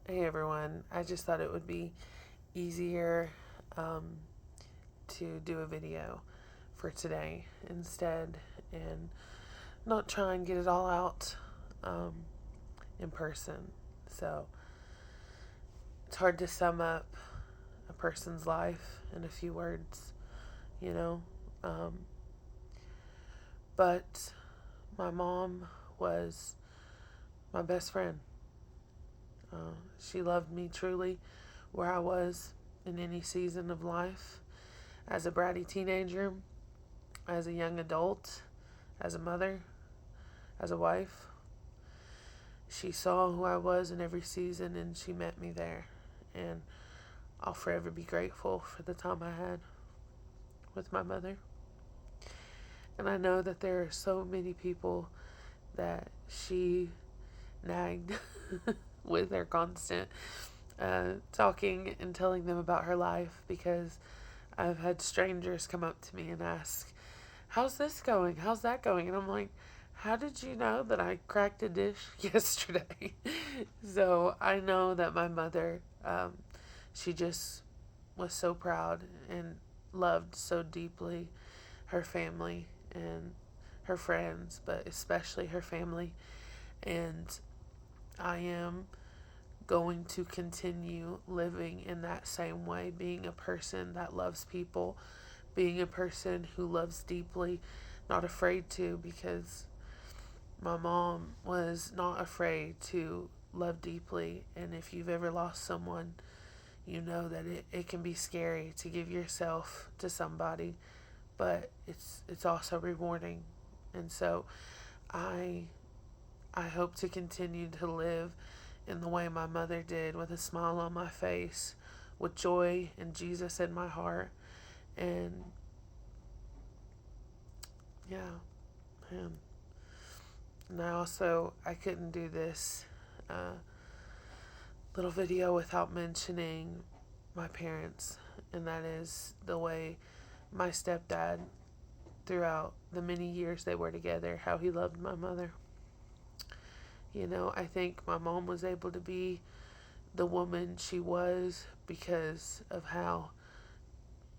Hey everyone, I just thought it would be easier to do a video for today instead and not try and get it all out um, in person. So it's hard to sum up a person's life in a few words, you know. Um, but my mom was my best friend. She loved me truly where I was in any season of life, as a bratty teenager, as a young adult, as a mother, as a wife. She saw who I was in every season and she met me there. And I'll forever be grateful for the time I had with my mother. And I know that there are so many people that she nagged with her constant talking and telling them about her life, because I've had strangers come up to me and ask, "How's this going? How's that going?" And I'm like, "How did you know that I cracked a dish yesterday?" So I know that my mother, she just was so proud and loved so deeply her family and her friends, but especially her family. And I am going to continue living in that same way, being a person that loves people, being a person who loves deeply, not afraid to, because my mom was not afraid to love deeply. And if you've ever lost someone, you know that it can be scary to give yourself to somebody, but it's also rewarding. And so I I hope to continue to live in the way my mother did, with a smile on my face, with joy and Jesus in my heart. And yeah, man. And I couldn't do this uh, little video without mentioning my parents, and that is the way my stepdad, throughout the many years they were together, how he loved my mother. I think my mom was able to be the woman she was because of how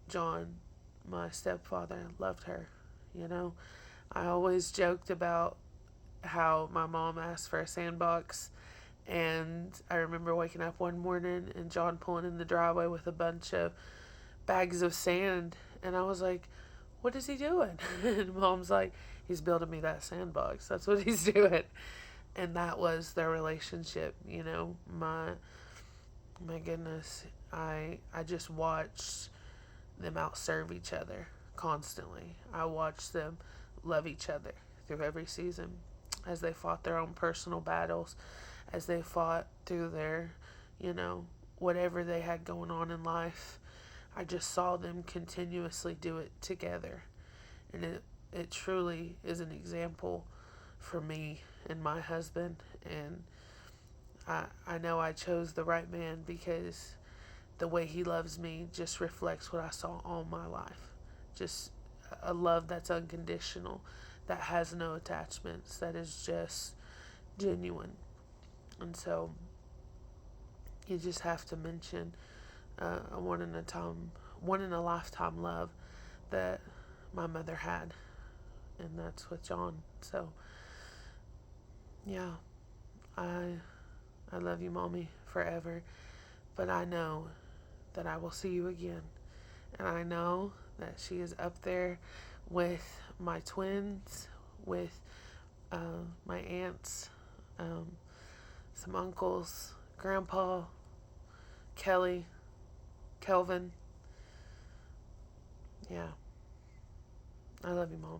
John, my stepfather, loved her. You know, I always joked about how my mom asked for a sandbox, and I remember waking up one morning and John pulling in the driveway with a bunch of bags of sand, and I was like, "What is he doing?" And mom's like, "He's building me that sandbox. That's what he's doing." And that was their relationship. My goodness, I just watched them outserve each other constantly. I watched them love each other through every season, as they fought their own personal battles, as they fought through their, you know, whatever they had going on in life. I just saw them continuously do it together. And it truly is an example for me and my husband. And I know I chose the right man, because the way he loves me just reflects what I saw all my life. Just a love that's unconditional, that has no attachments, that is just genuine. And so you just have to mention a one in a lifetime love that my mother had, and that's with John. So yeah, I I love you, mommy, forever. But I know that I will see you again, and I know that she is up there with my twins, with my aunts, um, some uncles, grandpa, Kelly, Kelvin. Yeah, I love you, mom.